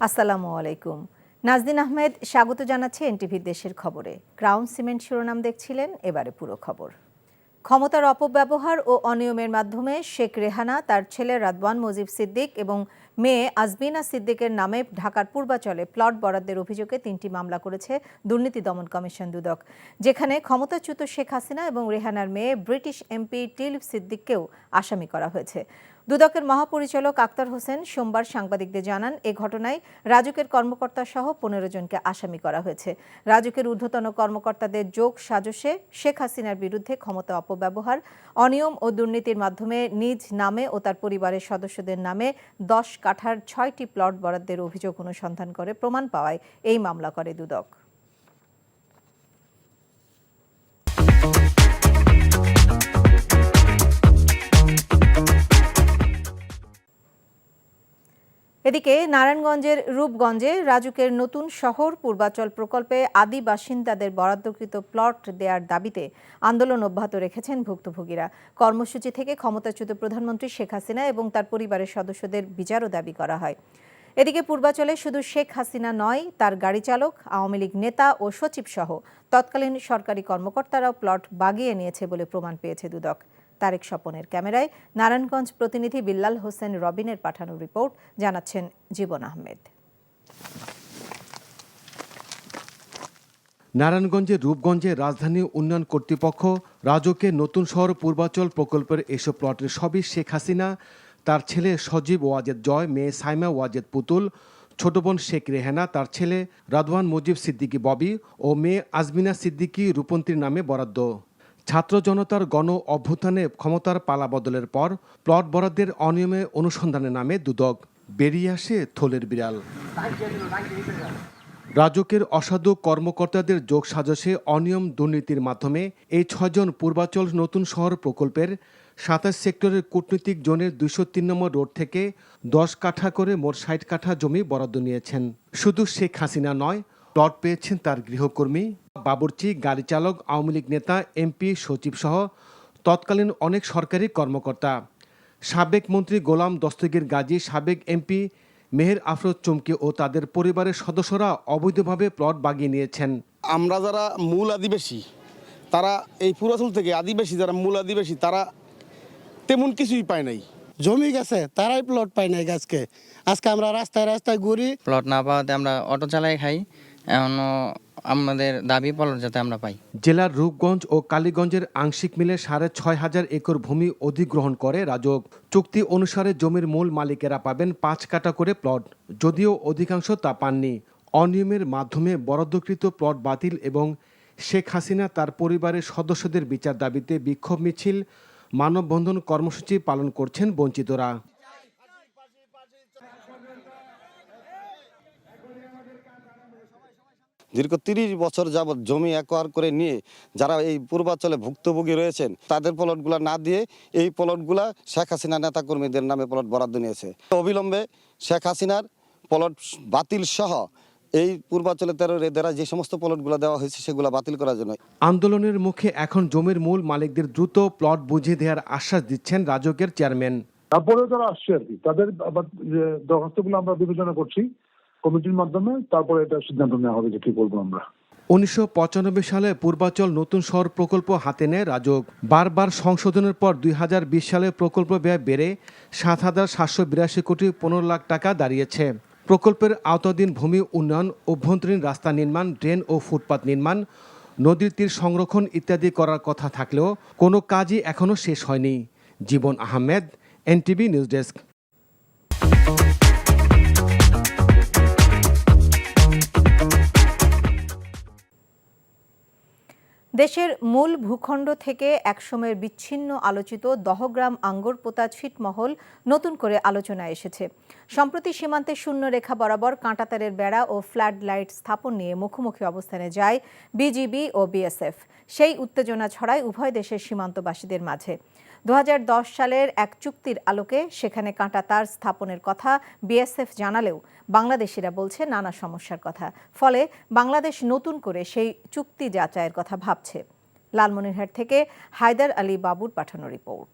আসসালামু আলাইকুম। নাজদিন আহমেদ স্বাগত জানাচ্ছে এনটিভি দেশের খবরে। ক্রাউন সিমেন্ট শিরোনাম দেখছিলেন, এবারে পুরো খবর। ক্ষমতার অপব্যবহার ও অনিয়মের মাধ্যমে শেখ রেহানা, তার ছেলে রাদওয়ান মুজিব সিদ্দিক এবং মেয়ে আজমিনা সিদ্দিকের নামে ঢাকার পূর্বাচলে প্লট বরাদ্দের অভিযোগে ৩টি মামলা করেছে দুর্নীতি দমন কমিশন দুদক, যেখানে ক্ষমতাচ্যুত শেখ হাসিনা এবং রেহানার মেয়ে ব্রিটিশ এমপি টিলফ সিদ্দিককেও আসামি করা হয়েছে। দুদকের মহাপরিচালক আক্তার হোসেন সোমবার সাংবাদিকদের জানান, এ ঘটনায় রাজুকের কর্মকর্তা সহ ১৫ জনকে আসামি করা হয়েছে। রাজুকের ঊর্ধ্বতন কর্মকর্তাদের যোগ সাজশে শেখ হাসিনার বিরুদ্ধে ক্ষমতা অপব্যবহার, অনিয়ম ও দুর্নীতির মাধ্যমে নিজ নামে ও তার পরিবারের সদস্যদের নামে ১০ কাঠার ৬টি প্লট বরাদ্দের অভিযোগ অনুসন্ধান করে প্রমাণ পাওয়ায় এই মামলা করে দুদক। এদিকে নারায়ণগঞ্জের রূপগঞ্জে রাজুকের নতুন শহর পূর্বাচল প্রকল্পে আদি বাসিন্দাদের বরাদ্দকৃত প্লট দেওয়ার দাবিতে আন্দোলন অব্যাহত রেখেছেন ভুক্তভোগীরা। কর্মসূচি থেকে ক্ষমতাচ্যুত প্রধানমন্ত্রী শেখ হাসিনা এবং তার পরিবারের সদস্যদের বিচারও দাবি করা হয়। এদিকে পূর্বাচলে শুধু শেখ হাসিনা নয়, তার গাড়ি চালক, আওয়ামী লীগ নেতা ও সচিব সহ তৎকালীন সরকারি কর্মকর্তারাও প্লট বাগিয়ে নিয়েছে বলে প্রমাণ পেয়েছে দুদক। তারেক স্বপনের ক্যামেরায় নারায়ণগঞ্জ প্রতিনিধি বিল্লাল হোসেন রবিনের পাঠানো রিপোর্ট, জানাচ্ছেন জীবন আহমেদ। নারায়ণগঞ্জের রূপগঞ্জে রাজধানী উন্নয়ন কর্তৃপক্ষ রাজুকের নতুন শহর পূর্বাচল প্রকল্পের এসব প্লটের সবই শেখ হাসিনা, তার ছেলে সজীব ওয়াজেদ জয়, মেয়ে সাইমা ওয়াজেদ পুতুল, ছোট বোন শেখ রেহানা, তার ছেলে রাদওয়ান মুজিব সিদ্দিকী ববি ও মেয়ে আজমিনা সিদ্দিকী রূপন্তীর নামে বরাদ্দ। ছাত্র জনতার গণ অভ্যুত্থানে ক্ষমতার পালা বদলের পর প্লট বরাদ্দের অনিয়মে অনুসন্ধানে নামে দুদক। বেরিয়ে আসে থলের বিড়াল। রাজুকের অসাধু কর্মকর্তাদের যোগ সাজশে অনিয়ম দুর্নীতির মাধ্যমে এই ৬ জন পূর্বাচল নতুন শহর প্রকল্পের ২৭ সেক্টরের কূটনীতিক জোনের ২০৩ নম্বর রোড থেকে ১০ কাঠা করে মোট ৬০ কাঠা জমি বরাদ্দ নিয়েছেন। শুধু শেখ হাসিনা নয়, প্লট পেয়েছেন তার গৃহকর্মী, বাবুর্চি, গাড়ি চালক, আওয়ামী লীগ নেতা, এমপি, সচিব সহ তৎকালীন অনেক সরকারি কর্মকর্তা। সাবেক মন্ত্রী গোলাম দস্তগীর গাজী, সাবেক এমপি মেহের আফরোজ চুমকি ও তাদের পরিবারের সদস্যরা অবৈধভাবে প্লট বাগিয়ে নিয়েছেন। আমরা যারা মূল আদিবাসী, তারা এই পূর্বাচল থেকে আদিবাসী যারা মূল আদিবাসী, তারা তেমন কিছুই পায় নাই। জমি গেছে, তারাই প্লট পায় নাই। আজকে আমরা রাস্তায় রাস্তায় ঘুরি, প্লট না পাওয়াতে আমরা অটো চালাই খাই। এখনো আমাদের দাবি প্লট যাতে আমরা পাই। জেলার রূপগঞ্জ ও কালীগঞ্জের আংশিক মিলে ৬,৫০০ একর ভূমি অধিগ্রহণ করে রাজুক। চুক্তি অনুসারে জমির মূল মালিকেরা পাবেন ৫ কাঠা করে প্লট, যদিও অধিকাংশ তা পাননি। অনিয়মের মাধ্যমে বরাদ্দকৃত প্লট বাতিল এবং শেখ হাসিনা তার পরিবারের সদস্যদের বিচার দাবিতে বিক্ষোভ মিছিল, মানববন্ধন কর্মসূচি পালন করছেন বঞ্চিতরা। দীর্ঘ ৩০ বছর যাবৎ জমি অ্যাকোয়ার করে নিয়ে যারা এই পূর্বাঞ্চলে ভুক্তভোগী রয়েছেন, তাদের প্লটগুলা না দিয়ে এই প্লটগুলা শেখ হাসিনা নেতাকর্মীদের নামে প্লট বরাদ্দ নিয়েছে। অবিলম্বে শেখ হাসিনার প্লট বাতিল সহ এই পূর্বাঞ্চলে ১৩ রেদেরা যে সমস্ত প্লটগুলো দেওয়া হয়েছে সেগুলো বাতিল করার জন্য। আন্দোলনের মুখে এখন জমির মূল মালিকদের দ্রুত প্লট বুঝিয়ে দেওয়ার আশ্বাস দিচ্ছেন রাজুকের চেয়ারম্যান। তারপরে যারা আসছে আর কি, তাদের দরখাস্তগুলো আমরা বিবেচনা করছি কমিটির মাধ্যমে, তারপরে এটা সিদ্ধান্ত নেওয়া হবে যে কি করবো আমরা। ১৯৯৫ সালে পূর্বাচল নতুন শহর প্রকল্প হাতে নেয় রাজুক। বারবার সংশোধনের পর ২০২০ সালে প্রকল্প ব্যয় বেড়ে ৭,৭৮২ কোটি ১৫ লাখ টাকা দাঁড়িয়েছে। প্রকল্পের আওতাধীন ভূমি উন্নয়ন, অভ্যন্তরীণ রাস্তা নির্মাণ, ড্রেন ও ফুটপাত নির্মাণ, নদীর তীর সংরক্ষণ ইত্যাদি করার কথা থাকলেও কোনো কাজই এখনও শেষ হয়নি। জীবন আহমেদ, এনটিভি নিউজ ডেস্ক। দেশের মূল ভূখণ্ড থেকে একসময়ের বিচ্ছিন্ন আলোচিত দহগ্রাম আঙ্গরপোতা ছিটমহল নতুন করে আলোচনায় এসেছে। সম্প্রতি সীমান্তে শূন্য রেখা বরাবর কাঁটাতারের বেড়া ও ফ্লাড লাইট স্থাপন নিয়ে মুখোমুখি অবস্থানে যায় বিজিবি ও বিএসএফ। সেই উত্তেজনা ছড়ায় উভয় দেশের সীমান্তবাসীদের মাঝে। ২০১০ সালের এক চুক্তির আলোকে সেখানে কাঁটাতার স্থাপনের কথা বিএসএফ জানালেও বাংলাদেশিরা বলছে নানা সমস্যার কথা। ফলে বাংলাদেশ নতুন করে সেই চুক্তি যাচাইয়ের কথা ভাবছে। লালমনিরহাট থেকে হায়দার আলী বাবুর পাঠানো রিপোর্ট।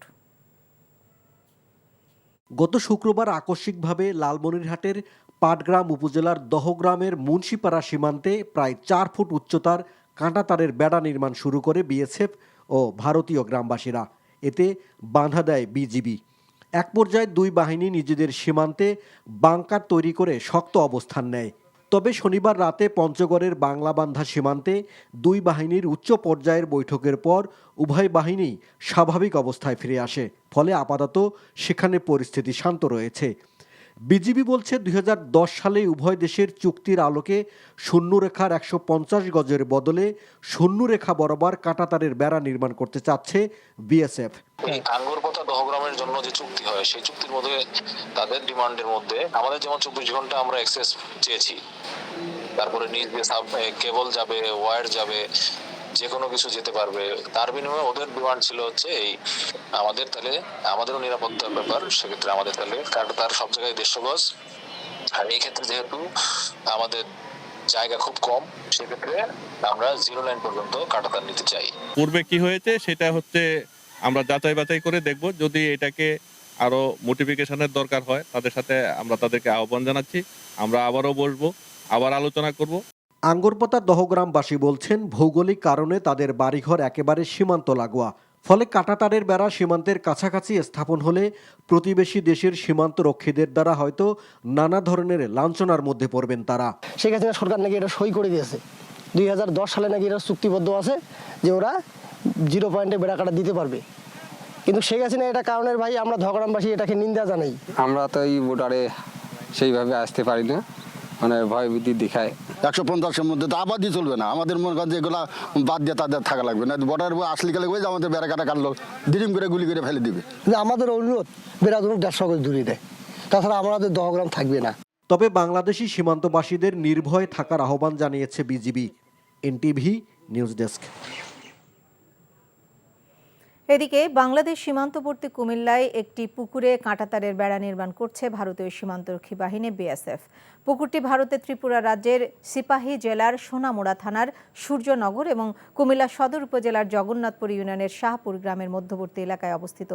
গত শুক্রবার আকস্মিকভাবে লালমনিরহাটের পাটগ্রাম উপজেলার দহগ্রামের মুন্সিপাড়া সীমান্তে প্রায় 4 ফুট উচ্চতার কাঁটাতারের বেড়া নির্মাণ শুরু করে বিএসএফ ও ভারতীয় গ্রামবাসীরা। এতে বাধা দেয় বিজিবি। এক পর্যায়ে দুই বাহিনী নিজেদের সীমান্তে বাংকার তৈরি করে শক্ত অবস্থান নেয়। তবে শনিবার রাতে পঞ্চগড়ের বাংলাবান্ধা সীমান্তে দুই বাহিনীর উচ্চ পর্যায়ের বৈঠকের পর উভয় বাহিনী স্বাভাবিক অবস্থায় ফিরে আসে। ফলে আপাতত সেখানে পরিস্থিতি শান্ত রয়েছে। বিজিবি বলছে 2010 সালে উভয় দেশের চুক্তির আলোকে শূন্যরেখার 150 গজের বদলে শূন্যরেখা বরাবর কাঁটাতারের বেড়া নির্মাণ করতে চাচ্ছে বিএসএফ। এই আঙ্গুরপোতা দহগ্রামের জন্য যে চুক্তি হয় সেই চুক্তির মধ্যে তাদের ডিমান্ডের মধ্যে আমাদের যেমন 24 ঘন্টা আমরা অ্যাক্সেস চেয়েছি, তারপরে নিজ দিয়ে কেবল যাবে, ওয়্যার যাবে, যে কোনো কিছু যেতে পারবে। তার বিনিময়ে ওদের ডিমান্ড ছিল হচ্ছে এই আমাদের তাহলে আমাদেরও নিরাপত্তার ব্যাপার, সেক্ষেত্রে আমাদের তাহলে তার সব জায়গায় 150 গজ। আর এই ক্ষেত্রে যেহেতু আমাদের জায়গা খুব কম, সেক্ষেত্রে আমরা 0 লাইন পর্যন্ত কাঁটাতার নিতে চাই। পূর্বে কি হয়েছে সেটা হচ্ছে আমরা যাচাই বাছাই করে দেখব। যদি এটাকে আরো মোটিফিকেশনের দরকার হয় তাদের সাথে আমরা তাদেরকে আহ্বান জানাচ্ছি। আমরা আবারও বসবো, আবার আলোচনা করব। আঙ্গুরপোতা দহগ্রামবাসী বলছেন ভৌগোলিক কারণে তাদের বাড়িঘর একেবারে সীমান্ত লাগোয়া। ফলে কাঁটাতারের বেড়া সীমান্তের কাছাকাছি স্থাপন হলে প্রতিবেশী দেশের সীমান্ত রক্ষীদের দ্বারা হয়তো নানা ধরনের লাঞ্ছনার মধ্যে পড়বেন তারা। শেখ হাসিনা সরকার নাকি এটা সই করে দিয়েছে, 2010 সালে নাকি এটা চুক্তিবদ্ধ আছে যে ওরা 0 পয়েন্টে বেড়া কাটা দিতে পারবে। কিন্তু শেখ হাসিনা এটা কারণের ভাই আমরা দহগ্রামবাসী এটাকে নিন্দা জানাই। আমরা তো এই বর্ডারে সেইভাবে আসতে পারি না, মানে ভয়ভীতি দেখায়। 150-এর মধ্যে তো আবাদি চলবে না, আমাদের মনে করেন যেগুলো বাদ দিয়ে তাদের থাকা লাগবে না। বর্ডার আসলে গেলে ওই যে আমাদের বেড়া কাটা কাটলো, ডিম করে গুলি করে ফেলে দিবে। কিন্তু আমাদের অনুরোধ বেড়া ধরুন 150 গজ দূরে দেয়, তাছাড়া আমাদের দহগ্রাম থাকবে না। তবে বাংলাদেশি সীমান্তবাসীদের নির্ভয়ে থাকার আহ্বান জানিয়েছে বিজিবি। NTV news desk. এদিকে বাংলাদেশ সীমান্তবর্তী কুমিল্লায় একটি পুকুরে কাঁটাতারের বেড়া নির্মাণ করছে ভারতীয় সীমান্তরক্ষী বাহিনী বিএসএফ। পুকুরটি ভারতের ত্রিপুরা রাজ্যের সিপাহী জেলার সোনামুড়া থানার সূর্যনগর এবং কুমিল্লা সদর উপজেলার জগন্নাথপুর ইউনিয়নের শাহপুর গ্রামের মধ্যবর্তী এলাকায় অবস্থিত।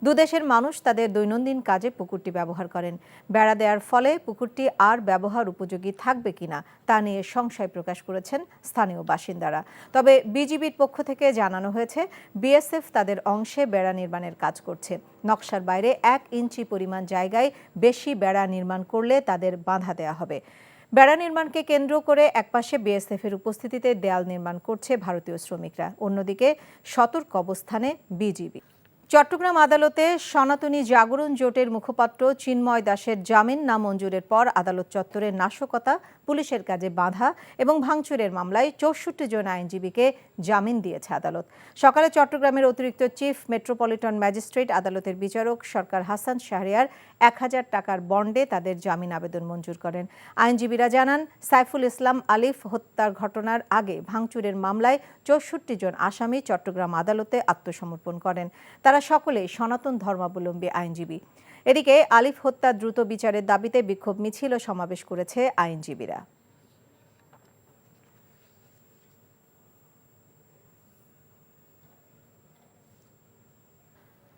দুদেশের মানুষ তাদের দৈনন্দিন কাজে পুকুরটি ব্যবহার করেন। বেড়া দেওয়ার ফলে পুকুরটি আর ব্যবহার উপযোগী থাকবে কিনা তা নিয়ে সংশয় প্রকাশ করেছেন স্থানীয় বাসিন্দারা। তবে বিজিবির পক্ষ থেকে জানানো হয়েছে বিএসএফ তাদের অংশে বেড়া নির্মাণের কাজ করছে। নকশার বাইরে 1 ইঞ্চি পরিমাণ জায়গায় বেশি বেড়া নির্মাণ করলে তাদের বাধা দেওয়া হবে। বেড়া নির্মাণকে কেন্দ্র করে একপাশে বিএসএফের উপস্থিতিতে দেয়াল নির্মাণ করছে ভারতীয় শ্রমিকরা, অন্যদিকে সতর্ক অবস্থানে বিজিবি। চট্টগ্রাম আদালতে সনাতনী জাগরণ জোটের মুখপাত্র চিন্ময় দাসের জামিন নামঞ্জুরের পর আদালত চত্বরে নাশকতা, পুলিশের কাজে বাধা এবং ভাঙচুরের মামলায় 64 জন আইনজীবীকে জামিন দিয়েছে আদালত। সকালে চট্টগ্রামের অতিরিক্ত চিফ মেট্রোপলিটন ম্যাজিস্ট্রেট আদালতের বিচারক সরকার হাসান শাহরিয়ার 1000 টাকার বন্ডে তাদের জামিন আবেদন মঞ্জুর করেন। আইনজীবীরা জানান, সাইফুল ইসলাম আলিফ হত্যার ঘটনার আগে ভাঙচুরের মামলায় 64 জন আসামি চট্টগ্রাম আদালতে আত্মসমর্পণ করেন। তারা সকলেই সনাতন ধর্মাবলম্বী আইনজীবী। এদিকে আলিফ হত্যা দ্রুত বিচারের দাবিতে বিক্ষোভ মিছিল ও সমাবেশ করেছে আইনজীবীরা।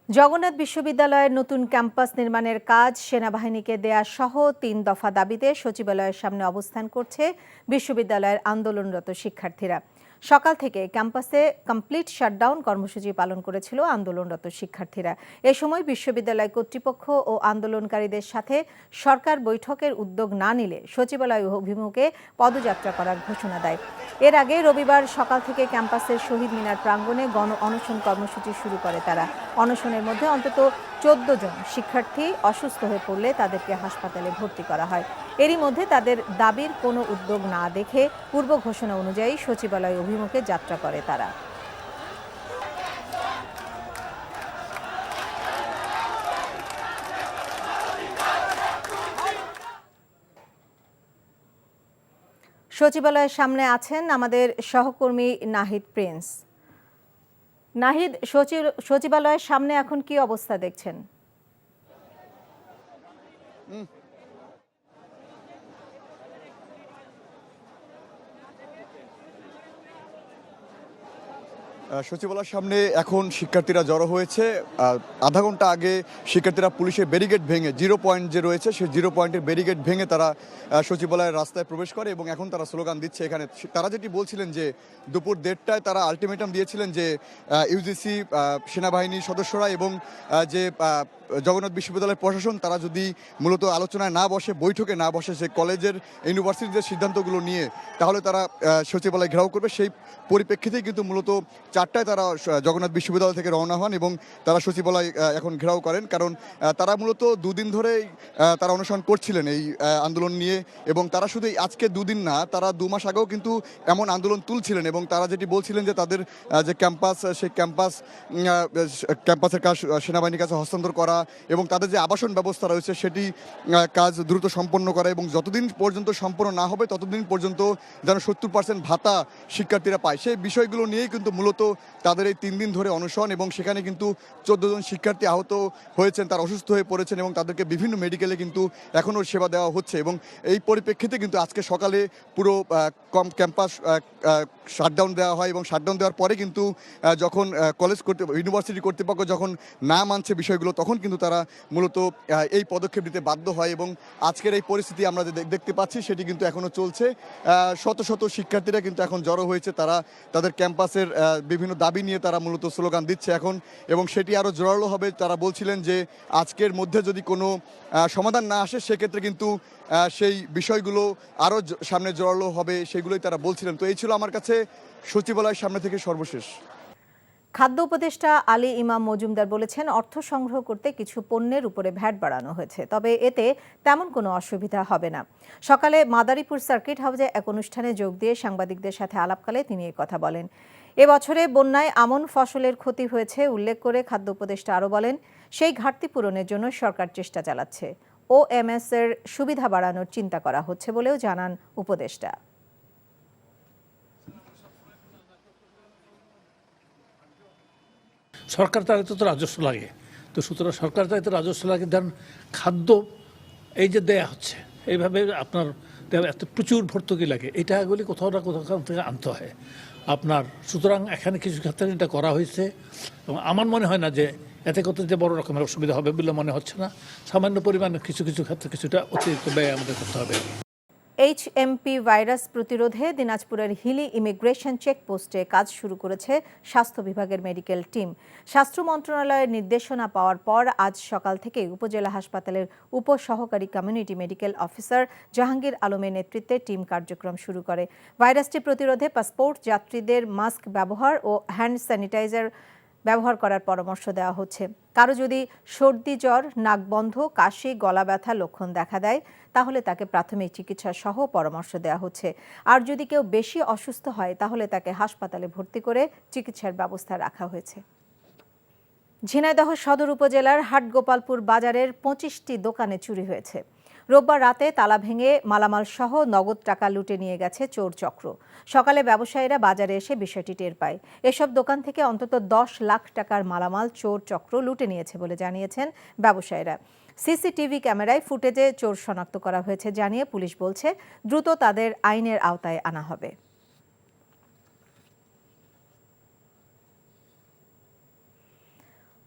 জগন্নাথ বিশ্ববিদ্যালয়ের নতুন ক্যাম্পাস নির্মাণের কাজ সেনাবাহিনীকে দেয়া সহ 3 দফা দাবিতে সচিবালয়ের সামনে অবস্থান করছে বিশ্ববিদ্যালয়ের আন্দোলনরত শিক্ষার্থীরা। সকাল থেকে ক্যাম্পাসে কমপ্লিট শাটডাউন কর্মসূচি পালন করেছিল আন্দোলনরত শিক্ষার্থীরা। এ সময় বিশ্ববিদ্যালয় কর্তৃপক্ষ ও আন্দোলনকারীদের সাথে সরকার বৈঠকের উদ্যোগ না নিলে সচিবালয় অভিমুখে পদযাত্রা করার ঘোষণা দেয়। এর আগে রবিবার সকাল থেকে ক্যাম্পাসের শহীদ মিনার প্রাঙ্গণে গণ অনশন কর্মসূচি শুরু করে তারা। অনশনের মধ্যে অন্তত 14 জন শিক্ষার্থী অসুস্থ হয়ে পড়লে তাদেরকে হাসপাতালে ভর্তি করা হয়। এরই মধ্যে তাদের দাবির কোনো উদ্যোগ না দেখে পূর্ব ঘোষণা অনুযায়ী সচিবালয় অভিমুখে যাত্রা করে তারা। সচিবালয়ের সামনে আছেন আমাদের সহকর্মী নাহিদ প্রিন্স। নাহিদ, সচিবালয়ের সামনে এখন কি অবস্থা দেখছেন? সচিবালয়ের সামনে এখন শিক্ষার্থীরা জড়ো হয়েছে। আধা ঘন্টা আগে শিক্ষার্থীরা পুলিশের ব্যারিকেড ভেঙে 0 পয়েন্ট যে রয়েছে সেই 0 পয়েন্টের ব্যারিকেড ভেঙে তারা সচিবালয়ের রাস্তায় প্রবেশ করে এবং এখন তারা স্লোগান দিচ্ছে। এখানে তারা যেটি বলছিলেন যে দুপুর 1:30টায় তারা আলটিমেটাম দিয়েছিলেন যে ইউজিসি, সেনাবাহিনীর সদস্যরা এবং যে জগন্নাথ বিশ্ববিদ্যালয়ের প্রশাসন তারা যদি মূলত আলোচনায় না বসে, বৈঠকে না বসে, সে কলেজের ইউনিভার্সিটির যে সিদ্ধান্তগুলো নিয়ে তাহলে তারা সচিবালয় ঘেরাও করবে। সেই পরিপ্রেক্ষিতেই কিন্তু মূলত 4টায় তারা জগন্নাথ বিশ্ববিদ্যালয় থেকে রওনা হন এবং তারা সচিবালয় এখন ঘেরাও করেন। কারণ তারা মূলত 2 দিন ধরেই তারা অনুসরণ করছিলেন এই আন্দোলন নিয়ে এবং তারা শুধু আজকে 2 দিন না, তারা 2 মাস আগেও কিন্তু এমন আন্দোলন তুলছিলেন এবং তারা যেটি বলছিলেন যে তাদের যে ক্যাম্পাস, সেই ক্যাম্পাসের কাজ সেনাবাহিনীর কাছে হস্তান্তর করা এবং তাদের যে আবাসন ব্যবস্থা রয়েছে সেটি কাজ দ্রুত সম্পন্ন করা এবং যতদিন পর্যন্ত সম্পন্ন না হবে ততদিন পর্যন্ত যেন 70% ভাতা শিক্ষার্থীরা পায়, সেই বিষয়গুলো নিয়েই কিন্তু মূলত তাদের এই 3 দিন ধরে অনশন। এবং সেখানে কিন্তু 14 জন শিক্ষার্থী আহত হয়েছেন, তারা অসুস্থ হয়ে পড়েছেন এবং তাদেরকে বিভিন্ন মেডিকেলে কিন্তু এখনও সেবা দেওয়া হচ্ছে। এবং এই পরিপ্রেক্ষিতে কিন্তু আজকে সকালে পুরো ক্যাম্পাস শাটডাউন দেওয়া হয় এবং শাটডাউন দেওয়ার পরে কিন্তু যখন ইউনিভার্সিটি কর্তৃপক্ষ যখন না মানছে বিষয়গুলো, তখন কিন্তু তারা মূলত এই পদক্ষেপ নিতে বাধ্য হয় এবং আজকের এই পরিস্থিতি আমরা যে দেখতে পাচ্ছি সেটি কিন্তু এখনও চলছে। শত শত শিক্ষার্থীরা কিন্তু এখন জড়ো হয়েছে, তারা তাদের ক্যাম্পাসের বিভিন্ন দাবি নিয়ে তারা মূলত স্লোগান দিচ্ছে এখন এবং সেটি আরও জোরালো হবে। তারা বলছিলেন যে আজকের মধ্যে যদি কোনো সমাধান না আসে সেক্ষেত্রে কিন্তু সেই বিষয়গুলো আরও সামনে জোরালো হবে, সেগুলোই তারা বলছিলেন। তো এই ছিল আমার কাছে সচিবালয়ের সামনে থেকে সর্বশেষ। খাদ্য উপদেষ্টা আলী ইমাম মজুমদার বলেছেন, অর্থ সংগ্রহ করতে কিছু পণ্যের উপরে ভ্যাট বাড়ানো হয়েছে, তবে এতে তেমন কোনো অসুবিধা হবে না। সকালে মাদারীপুর সার্কিট হাউসে এক অনুষ্ঠানে যোগ দিয়ে সাংবাদিকদের সাথে আলাপকালে তিনি এই কথা বলেন। এবছরে বন্যায় আমন ফসলের ক্ষতি হয়েছে উল্লেখ করে খাদ্য উপদেষ্টা আরও বলেন, সেই ঘাটতি পূরণের জন্য সরকার চেষ্টা চালাচ্ছে। OMS এর সুবিধা বাড়ানোর চিন্তা করা হচ্ছে বলেও জানান উপদেষ্টা। সরকার তার তো রাজস্ব লাগে, তো সুতরাং সরকার তার তো রাজস্ব লাগে। ধরেন খাদ্য এই যে দেয়া হচ্ছে এইভাবে আপনার এত প্রচুর ভর্তুকি লাগে, এটাগুলি কোথাও না কোথাও থেকে আনতে হয় আপনার। সুতরাং এখানে কিছু ক্ষেত্রে এটা করা হয়েছে এবং আমার মনে হয় না যে এতে কত যে বড় রকমের অসুবিধা হবে বলে মনে হচ্ছে না। সামান্য পরিমাণে কিছু কিছু ক্ষেত্রে কিছুটা অতিরিক্ত ব্যয় আমাদের করতে হবে। HMP ভাইরাস প্রতিরোধে দিনাজপুরের হিলি ইমিগ্রেশন চেকপোস্টে কাজ শুরু করেছে স্বাস্থ্য বিভাগের মেডিকেল টিম। স্বাস্থ্য মন্ত্রণালয়ের নির্দেশনা পাওয়ার পর আজ সকাল থেকে উপজেলা হাসপাতালের উপসহকারী কমিউনিটি মেডিকেল অফিসার জাহাঙ্গীর আলমের নেতৃত্বে টিম কার্যক্রম শুরু করে। ভাইরাসটি প্রতিরোধে পাসপোর্ট যাত্রীদের মাস্ক ব্যবহার ও হ্যান্ড স্যানিটাইজার ব্যবহার করার পরামর্শ দেওয়া হচ্ছে। কারো যদি সর্দি, জ্বর, নাক বন্ধ, কাশি, গলা ব্যথা লক্ষণ দেখা দেয় তাহলে তাকে প্রাথমিক চিকিৎসা সহ পরামর্শ দেওয়া হচ্ছে। আর যদি কেউ বেশি অসুস্থ হয় তাহলে তাকে হাসপাতালে ভর্তি করে চিকিৎসার ব্যবস্থা রাখা হয়েছে। ঝিনাইদহ সদর উপজেলার হাটগোপালপুর বাজারের 25টি দোকানে চুরি হয়েছে। রোববার রাতে তালা ভেঙে মালামাল সহ নগদ টাকা লুটে নিয়ে গেছে চোর চক্র। সকালে ব্যবসায়ীরা বাজারে এসে বিষয়টি টের পায়। এসব দোকান থেকে অন্তত 10 লাখ টাকার মালামাল চোর চক্র লুটে নিয়েছে বলে জানিয়েছেন ব্যবসায়ীরা। সিসিটিভি ক্যামেরায় ফুটেজে চোর শনাক্ত করা হয়েছে জানিয়ে পুলিশ বলছে, দ্রুত তাদের আইনের আওতায় আনা হবে।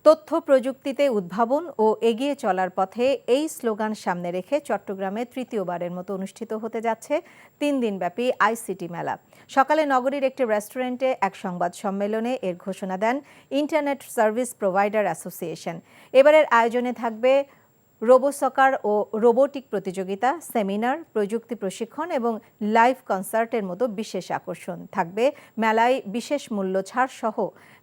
তথ্য প্রযুক্তিতে উদ্ভাবন ও এগিয়ে চলার পথে এই স্লোগান সামনে রেখে চট্টগ্রামে তৃতীয়বারের মতো অনুষ্ঠিত হতে যাচ্ছে 3 দিনব্যাপী আইসিটি মেলা। সকালে নগরীর একটি রেস্টুরেন্টে এক সংবাদ সম্মেলনে এর ঘোষণা দেন ইন্টারনেট সার্ভিস প্রোভাইডার অ্যাসোসিয়েশন। এবারের আয়োজনে থাকবে রোবোসকার ও রোবোটিক প্রতিযোগিতা, সেমিনার, প্রযুক্তি প্রশিক্ষণ এবং লাইভ কনসার্টের মতো বিশেষ আকর্ষণ থাকবে। মেলায় বিশেষ মূল্য ছাড় সহ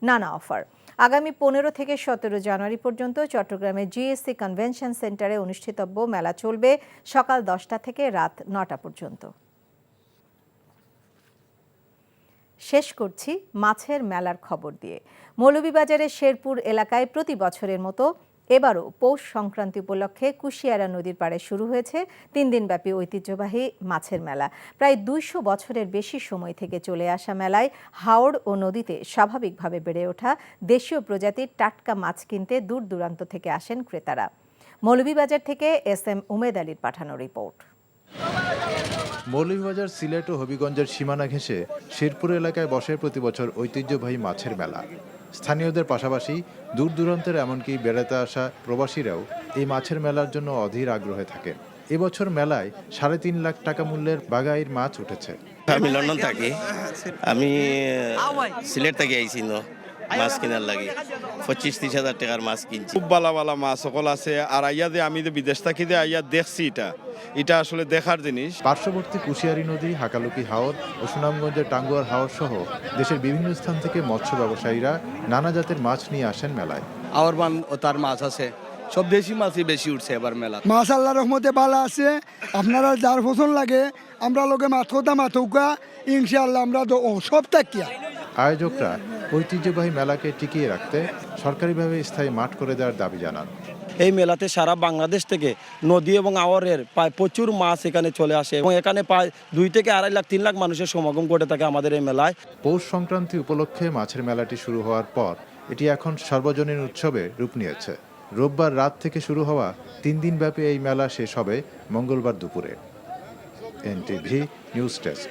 নানা অফার। আগামী 15 থেকে 17 জানুয়ারি পর্যন্ত চট্টগ্রামের জিএসসি কনভেনশন সেন্টারে অনুষ্ঠিতব্য মেলা চলবে সকাল 10টা থেকে রাত 9টা পর্যন্ত। শেষ করছি মাছের মেলার খবর দিয়ে। মৌলভীবাজারের শেরপুর এলাকায় প্রতি বছরের মতো এবারও পৌষ সংক্রান্তি উপলক্ষে কুশিয়ারা নদীর পাড়ে শুরু হয়েছে 3 দিনব্যাপী ঐতিহ্যবাহী মাছের মেলা। প্রায় 200 বছরের বেশি সময় থেকে চলে আসা মেলায় হাওড় ও নদীতে স্বাভাবিকভাবে বেড়ে ওঠা দেশীয় প্রজাতির টাটকা মাছ কিনতে দূর দূরান্ত থেকে আসেন ক্রেতারা। মৌলভীবাজার থেকে SM উমেদ আলীর পাঠানো রিপোর্ট। মৌলভীবাজার, সিলেট ও হবিগঞ্জের সীমানা ঘেঁষে শেরপুর এলাকায় বসে প্রতিবছর ঐতিহ্যবাহী মাছের মেলা। স্থানীয়দের পাশাপাশি দূর দূরান্তের এমনকি বেড়াতে আসা প্রবাসীরাও এই মাছের মেলার জন্য অধীর আগ্রহে থাকেন। এবছর মেলায় 3.5 লাখ টাকা মূল্যের বাগাইর মাছ উঠেছে। আমি লন্ডন থাকি, আমি সিলেট থেকে আইছি মাছ কেনার লাগে 25-30 হাজার টাকার মাছ কিনছি। খুব ভালো ভালো মাছ সকল আছে। আর আইয়া যে আমি বিদেশ থাকি যে আইয়া দেখছি, এটা আসলে দেখার জিনিস। পার্শ্ববর্তী কুশিয়ারি নদী, হাকালুকি হাওর ও সুনামগঞ্জের টাঙ্গুয়ার হাওর সহ দেশের বিভিন্ন স্থান থেকে মৎস্য ব্যবসায়ীরা নানা জাতের মাছ নিয়ে আসেন মেলায়। আওয়ারবান ও তার মাছ আছে, সব দেশি মাছই বেশি উঠছে এবার মেলা। মাছ আল্লাহর রহমতে ভালো আছে। আপনারা যার পছন্দ লাগে আমরা লোকে মাথা মাথৌকা ইনশাআল্লাহ আমরা তো সব তাকিয়া। আয়োজকরা ঐতিহ্যবাহী মেলাকে টিকিয়ে রাখতে সরকারিভাবে স্থায়ী মাঠ করে দেওয়ার দাবি জানান। এই মেলাতে সারা বাংলাদেশ থেকে নদী এবং আওয়ারের প্রায় প্রচুর মাছ এখানে চলে আসে এবং এখানে প্রায় 2 থেকে 2.5 লাখ 3 লাখ মানুষের সমাগম ঘটে থাকে আমাদের এই মেলায়। পৌষ সংক্রান্তি উপলক্ষে মাছের মেলাটি শুরু হওয়ার পর এটি এখন সর্বজনীন উৎসবে রূপ নিয়েছে। রোববার রাত থেকে শুরু হওয়া 3 দিনব্যাপী এই মেলা শেষ হবে মঙ্গলবার দুপুরে। NTV news desk.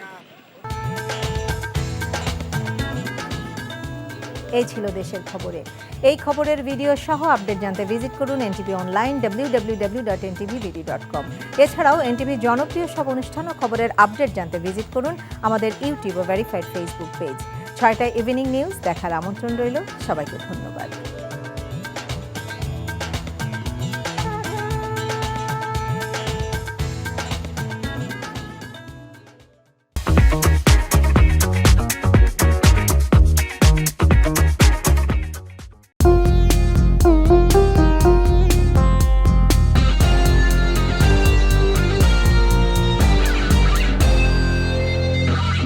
এই ছিল দেশের খবরে। এই খবরের ভিডিও সহ আপডেট জানতে ভিজিট করুন এনটিভি অনলাইন www.ntvbd.com। এছাড়াও এনটিভি জনপ্রিয় সব অনুষ্ঠান ও খবরের আপডেট জানতে ভিজিট করুন আমাদের ইউটিউব ও ভেরিফাইড ফেসবুক পেজ। 6টায় ইভিনিং নিউজ দেখার আমন্ত্রণ রইল। সবাইকে ধন্যবাদ।